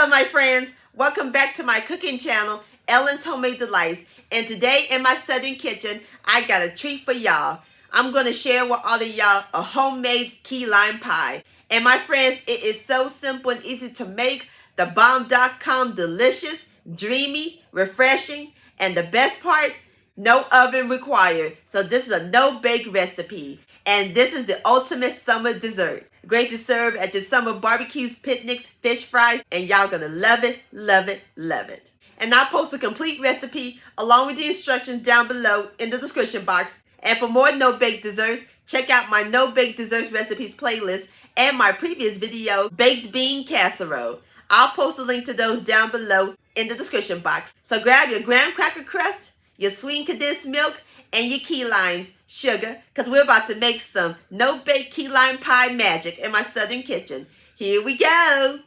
Hello my friends, welcome back to my cooking channel, Ellen's Homemade Delights. And today in my southern kitchen, I got a treat for y'all. I'm going to share with all of y'all a homemade key lime pie. And my friends, it is so simple and easy to make. The bomb.com delicious, dreamy, refreshing, and the best part, no oven required. So this is a no-bake recipe. And this is the ultimate summer dessert. Great to serve at your summer barbecues, picnics, fish fries, and y'all gonna love it, love it, love it. And I'll post a complete recipe along with the instructions down below in the description box. And for more no-bake desserts, check out my no-bake desserts recipes playlist and my previous video, baked bean casserole. I'll post a link to those down below in the description box. So grab your graham cracker crust, your sweetened condensed milk, and your key limes, sugar, because we're about to make some no-bake key lime pie magic in my southern kitchen. Here we go.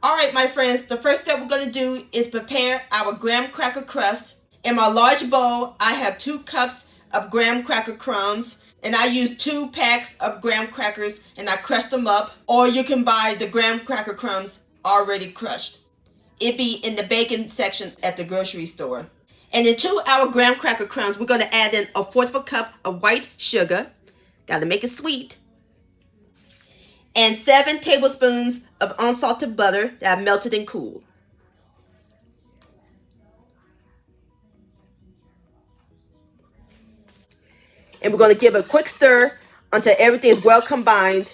Alright my friends, the first step we're going to do is prepare our graham cracker crust. In my large bowl, I have 2 cups of graham cracker crumbs. And I use 2 packs of graham crackers and I crushed them up. Or you can buy the graham cracker crumbs already crushed. It'd be in the baking section at the grocery store. And into our graham cracker crumbs, we're going to add in a 1/4 of a cup of white sugar. Got to make it sweet. And 7 tablespoons of unsalted butter that I've melted and cooled. And we're going to give a quick stir until everything is well combined.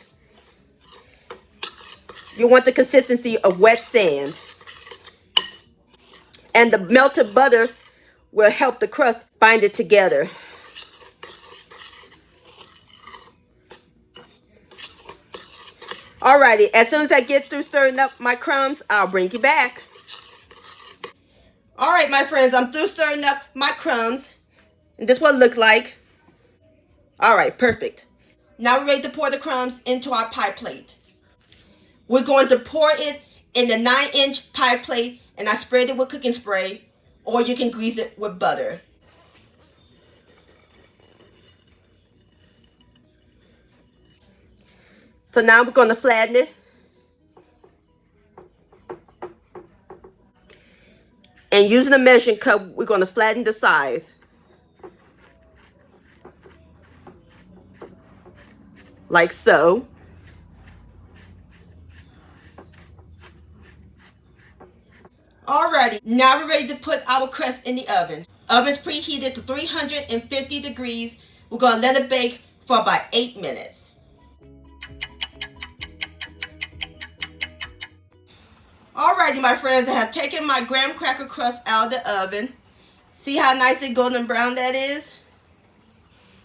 You want the consistency of wet sand. And the melted butter will help the crust bind it together. Alrighty, as soon as I get through stirring up my crumbs, I'll bring you back. Alright my friends, I'm through stirring up my crumbs. And this is what it looked like. Alright, perfect. Now we're ready to pour the crumbs into our pie plate. We're going to pour it in the 9-inch pie plate, and I sprayed it with cooking spray, or you can grease it with butter. So now we're going to flatten it. And using a measuring cup, we're going to flatten the sides. Like so. Alrighty, now we're ready to put our crust in the oven. Oven's preheated to 350 degrees. We're going to let it bake for about 8 minutes. Alrighty, my friends, I have taken my graham cracker crust out of the oven. See how nice and golden brown that is?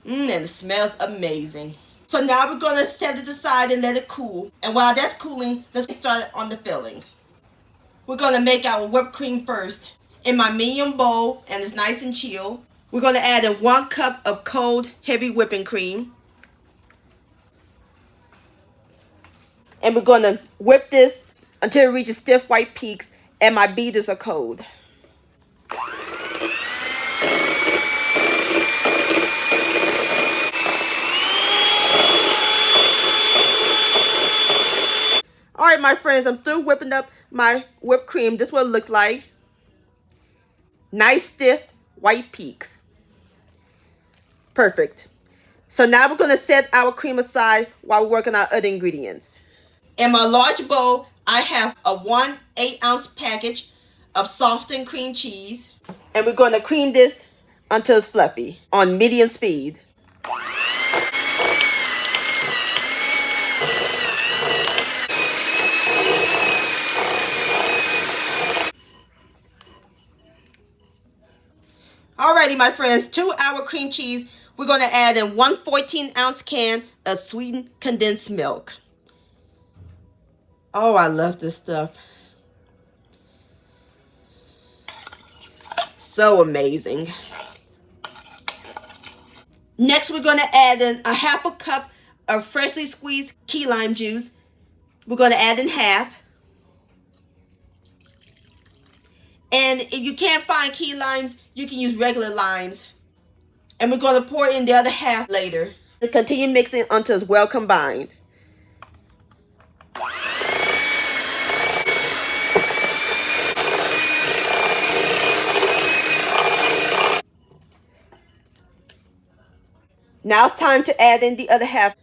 And it smells amazing. So now we're going to set it aside and let it cool. And while that's cooling, let's get started on the filling. We're going to make our whipped cream first. In my medium bowl, and it's nice and chilled, we're going to add in 1 cup of cold, heavy whipping cream. And we're going to whip this until it reaches stiff white peaks and my beaters are cold. Alright my friends, I'm through whipping up my whipped cream. This is what it looked like. Nice stiff white peaks. Perfect. So now we're going to set our cream aside while we're working on other ingredients. In my large bowl, I have a 1 8-ounce package of softened cream cheese. And we're going to cream this until it's fluffy on medium speed. Alrighty, my friends, to our cream cheese, we're going to add in 1 14-ounce can of sweetened condensed milk. Oh, I love this stuff. So amazing. Next, we're going to add in a 1/2 cup of freshly squeezed key lime juice. We're going to add in half. And if you can't find key limes, you can use regular limes. And we're going to pour in the other half later. Continue mixing until it's well combined. Now it's time to add in the other half.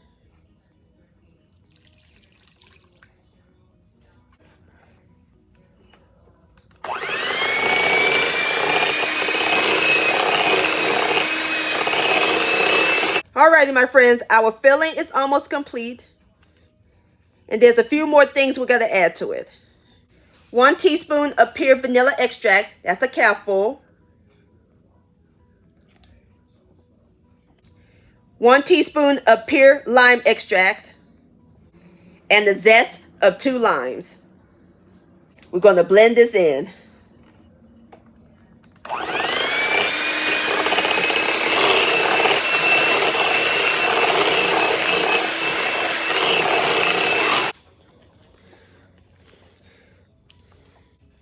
Alrighty, my friends, our filling is almost complete. And there's a few more things we're going to add to it. 1 teaspoon of pure vanilla extract. That's a cupful. 1 teaspoon of pure lime extract. And the zest of 2 limes. We're going to blend this in.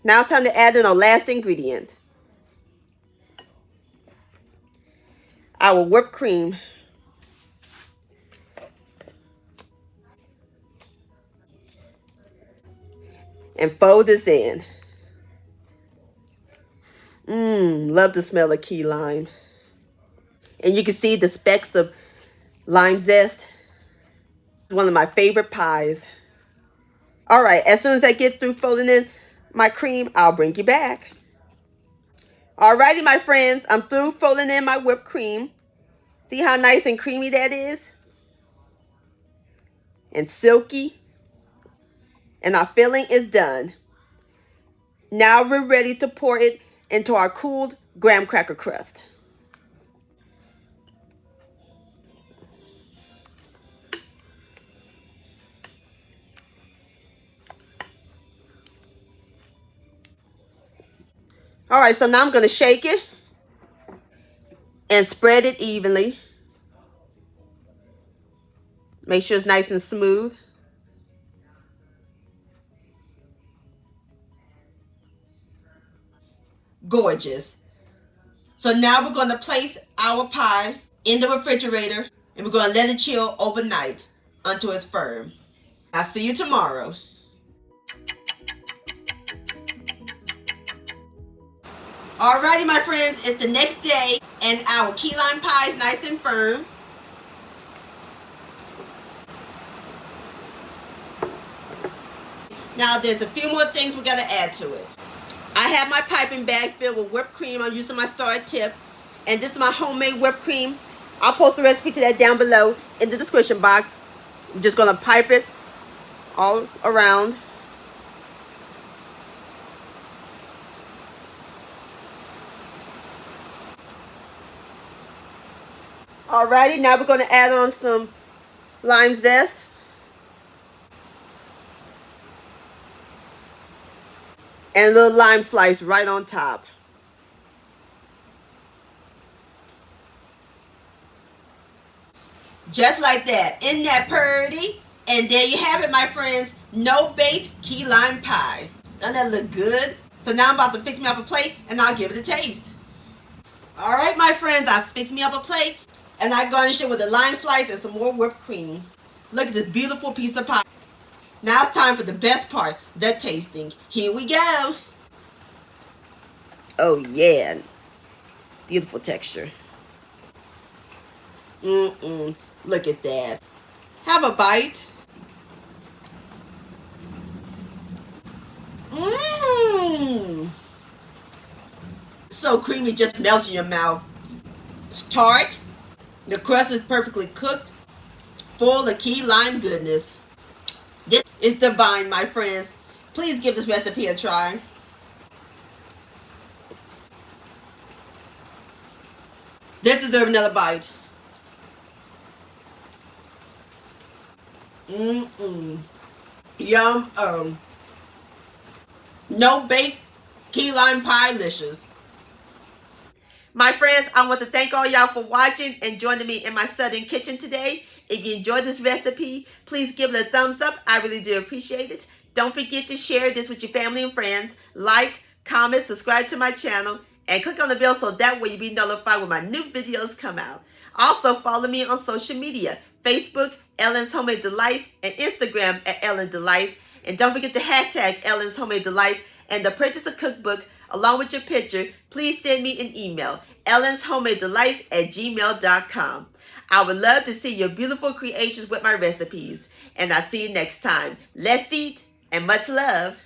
Now it's time to add in our last ingredient. Our whipped cream. And fold this in. Love the smell of key lime. And you can see the specks of lime zest. It's one of my favorite pies. Alright, as soon as I get through folding in my cream, I'll bring you back. Alrighty, my friends, I'm through folding in my whipped cream. See how nice and creamy that is? And silky. And our filling is done. Now we're ready to pour it into our cooled graham cracker crust. Alright, so now I'm going to shake it and spread it evenly. Make sure it's nice and smooth. Gorgeous. So now we're going to place our pie in the refrigerator and we're going to let it chill overnight until it's firm. I'll see you tomorrow. Alrighty, my friends, it's the next day and our key lime pie is nice and firm. Now there's a few more things we got to add to it. I have my piping bag filled with whipped cream. I'm using my star tip. And this is my homemade whipped cream. I'll post the recipe to that down below in the description box. I'm just going to pipe it all around. Alrighty, now we're going to add on some lime zest. And a little lime slice right on top. Just like that. Isn't that pretty? And there you have it, my friends. No bait key lime pie. Doesn't that look good? So now I'm about to fix me up a plate and I'll give it a taste. Alright, my friends, I fixed me up a plate and I garnished it with a lime slice and some more whipped cream. Look at this beautiful piece of pie. Now it's time for the best part, the tasting. Here we go. Oh yeah. Beautiful texture. Look at that. Have a bite. So creamy, just melts in your mouth. It's tart. The crust is perfectly cooked, full of key lime goodness. This is divine, my friends. Please give this recipe a try. This deserves another bite. Yum. No bake key lime pie-licious. My friends, I want to thank all y'all for watching and joining me in my southern kitchen today. If you enjoyed this recipe, please give it a thumbs up. I really do appreciate it. Don't forget to share this with your family and friends. Like, comment, subscribe to my channel, and click on the bell so that way you'll be notified when my new videos come out. Also, follow me on social media, Facebook, Ellen's Homemade Delights, and Instagram at Ellen Delights. And don't forget to hashtag Ellen's Homemade Delights, and to purchase a cookbook along with your picture, please send me an email, ellenshomemadelelights@gmail.com. I would love to see your beautiful creations with my recipes. And I'll see you next time. Let's eat, and much love.